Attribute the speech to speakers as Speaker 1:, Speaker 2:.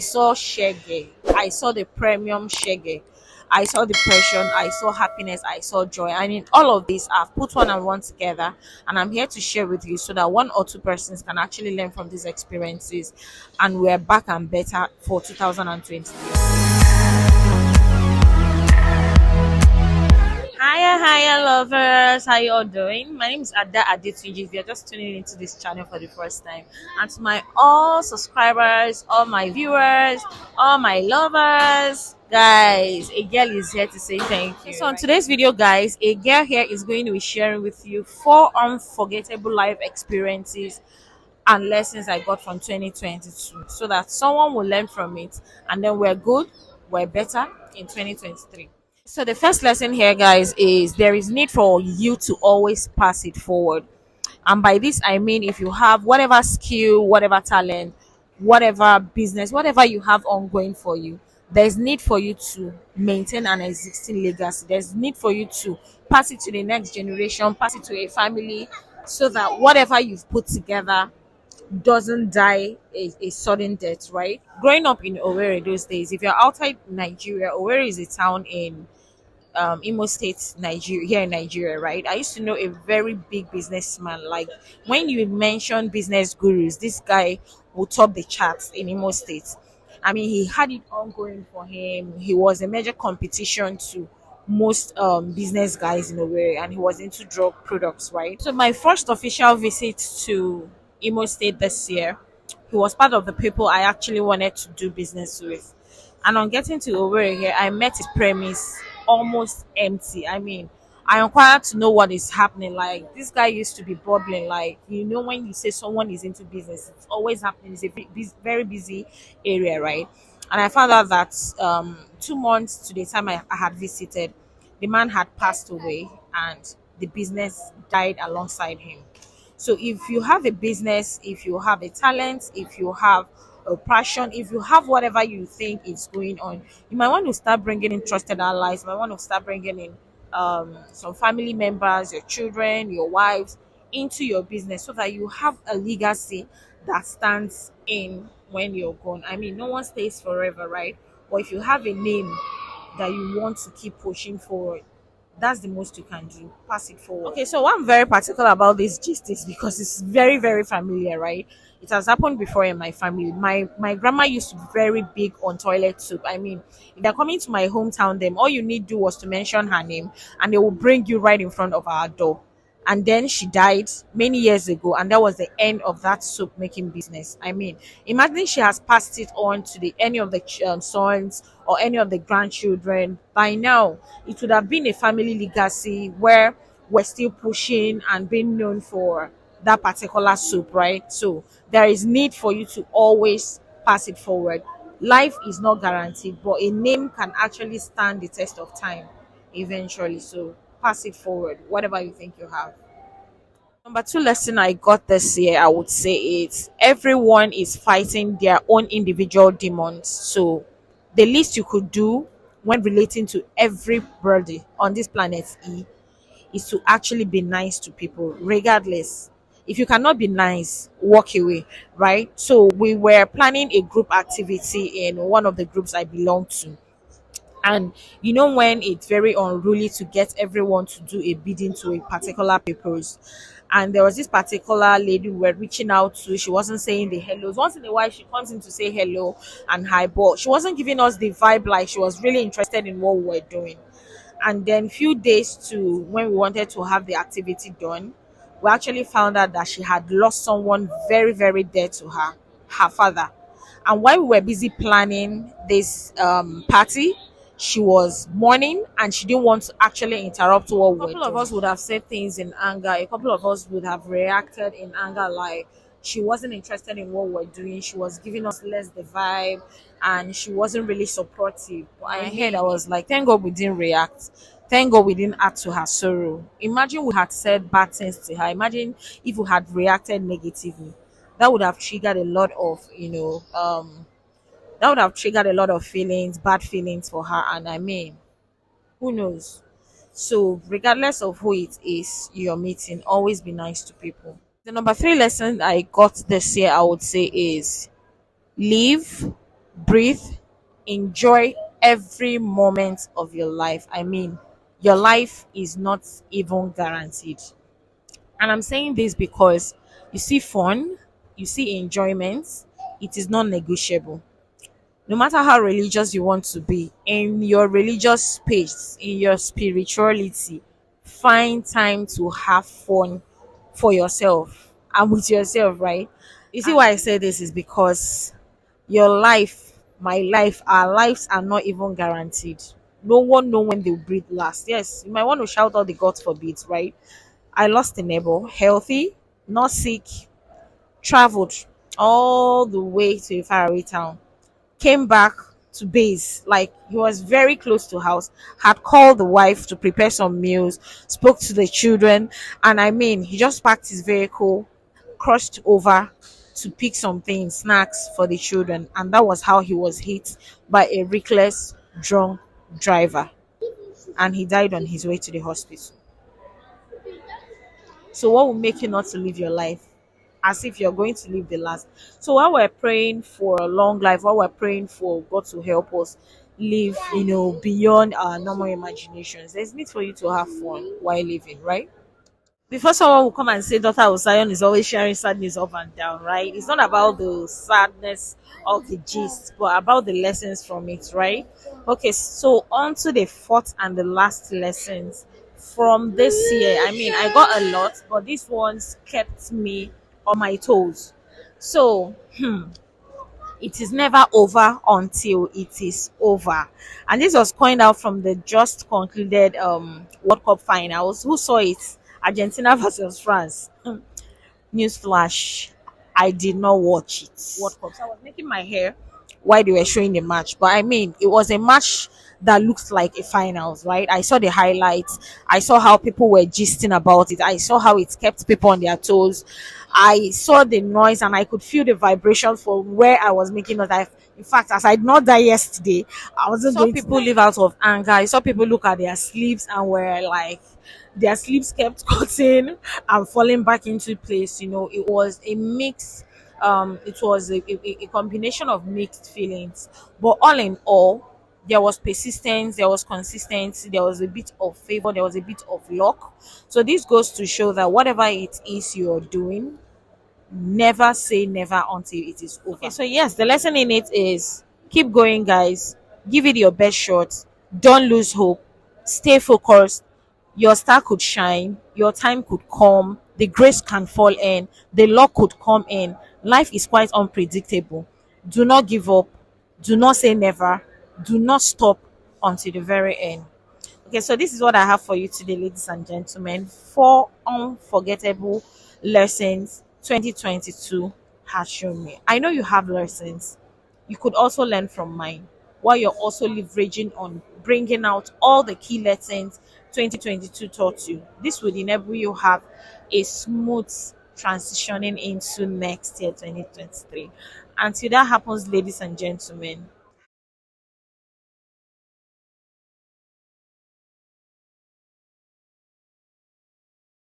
Speaker 1: saw shege, I saw the premium shege, I saw depression, I saw happiness, I saw joy. And in all of this, I've put one and one together, and I'm here to share with you so that one or two persons can actually learn from these experiences, and we're back and better for 2023. Hiya, lovers. How you all doing? My name is Ada Adetunji. If you're just tuning into this channel for the first time, and to my all subscribers, all my viewers, all my lovers, guys, a girl is here to say thank you. So, on today's video, guys, a girl here is going to be sharing with you 4 unforgettable life experiences and lessons I got from 2022, so that someone will learn from it, and then we're good, we're better in 2023. So the first lesson here, guys, is there is need for you to always pass it forward. And by this I mean, if you have whatever skill, whatever talent, whatever business, whatever you have ongoing for you, there's need for you to maintain an existing legacy. There's need for you to pass it to the next generation, pass it to a family, so that whatever you've put together doesn't die a sudden death, right? Growing up in Owerri those days, if you're outside Nigeria, Owerri is a town in Imo State, Nigeria, here in Nigeria, right? I used to know a very big businessman. Like, when you mention business gurus, this guy will top the charts in Imo State. I mean, he had it ongoing for him. He was a major competition to most business guys in Owerri, and he was into drug products, right? So my first official visit to Imo State this year, he was part of the people I actually wanted to do business with. And on getting to Owerri here, I met his premise almost empty. I mean, I inquired to know what is happening. Like, this guy used to be bubbling. Like, when you say someone is into business, it's always happening. It's a very busy area, right? And I found out that 2 months to the time I had visited, the man had passed away, and the business died alongside him. So if you have a business, if you have a talent, if you have a passion, if you have whatever you think is going on, you might want to start bringing in trusted allies. You might want to start bringing in some family members, your children, your wives into your business, so that you have a legacy that stands in when you're gone. I mean, no one stays forever, right? But if you have a name that you want to keep pushing forward, that's the most you can do. Pass it forward. Okay, so what I'm very particular about this gist is because it's very, very familiar, right? It has happened before in my family. My grandma used to be very big on toilet soup. I mean, if they're coming to my hometown, them all you need do was to mention her name, and they will bring you right in front of our door. And then she died many years ago, and that was the end of that soap making business. I mean, imagine she has passed it on to the any of the sons or any of the grandchildren. By now, it would have been a family legacy where we're still pushing and being known for that particular soap, right? So there is need for you to always pass it forward. Life is not guaranteed, but a name can actually stand the test of time eventually. So pass it forward, whatever you think you have. Number two lesson I got this year, I would say, it's everyone is fighting their own individual demons. So the least you could do when relating to everybody on this planet E is to actually be nice to people, regardless. If you cannot be nice, walk away, right? So we were planning a group activity in one of the groups I belong to. And when it's very unruly to get everyone to do a bidding to a particular purpose. And there was this particular lady we were reaching out to. She wasn't saying the hellos. Once in a while, she comes in to say hello and hi, but she wasn't giving us the vibe like she was really interested in what we were doing. And then few days to when we wanted to have the activity done, we actually found out that she had lost someone very, very dear to her father. And while we were busy planning this party, she was mourning, and she didn't want to actually interrupt what we were doing. A couple of us would have said things in anger. A couple of us would have reacted in anger, like she wasn't interested in what we were doing. She was giving us less the vibe, and she wasn't really supportive. But I heard, I was like, thank God we didn't react. Thank God we didn't add to her sorrow. Imagine we had said bad things to her. Imagine if we had reacted negatively. That would have triggered a lot of, that would have triggered a lot of feelings, bad feelings for her. And I mean, who knows? So, regardless of who it is you're meeting, always be nice to people. The number three lesson I got this year, I would say, is live, breathe, enjoy every moment of your life. I mean, your life is not even guaranteed. And I'm saying this because you see fun, you see enjoyment, it is not negotiable. No matter how religious you want to be, in your religious space, in your spirituality, find time to have fun for yourself and with yourself, right? You see why I say this is because your life, my life, our lives are not even guaranteed. No one know when they'll breathe last. Yes, you might want to shout out the God forbid, right? I lost a neighbor, healthy, not sick, traveled all the way to a faraway town, came back to base. Like he was very close to house, had called the wife to prepare some meals, spoke to the children, and I mean, he just parked his vehicle, crossed over to pick some things, snacks for the children, and that was how he was hit by a reckless drunk driver, and he died on his way to the hospital. So what will make you not to live your life as if you're going to live the last? So while we're praying for a long life, while we're praying for God to help us live, beyond our normal imaginations, there's need for you to have fun while living, right? Before someone will come and say Daughter of Zion is always sharing sadness up and down, right? It's not about the sadness of the gist, but about the lessons from it, right? Okay, so on to the fourth and the last lessons from this year. I mean, I got a lot, but these ones kept me on my toes. So, it is never over until it is over. And this was coined out from the just concluded World Cup finals. Who saw it? Argentina versus France. Newsflash, I did not watch it. World Cup. So I was making my hair while they were showing the match. But I mean, it was a match that looked like a finals, right? I saw the highlights. I saw how people were gisting about it. I saw how it kept people on their toes. I saw the noise and I could feel the vibration from where I was making noise. In fact, as I did not die yesterday, I wasn't going to. People live out of anger. I saw people look at their sleeves and were like, their sleeves kept cutting and falling back into place. It was a mix. It was a combination of mixed feelings, but all in all, there was persistence, there was consistency, there was a bit of favor, there was a bit of luck. So this goes to show that whatever it is you're doing, never say never until it is over. Okay, so yes, the lesson in it is keep going, guys. Give it your best shot. Don't lose hope. Stay focused. Your star could shine. Your time could come. The grace can fall in. The luck could come in. Life is quite unpredictable. Do not give up. Do not say never. Do not stop until the very end. Okay, so this is what I have for you today, ladies and gentlemen. 4 unforgettable lessons 2022 has shown me. I know you have lessons. You could also learn from mine while you're also leveraging on bringing out all the key lessons 2022 taught you. This would enable you have a smooth transitioning into next year, 2023. Until that happens, ladies and gentlemen,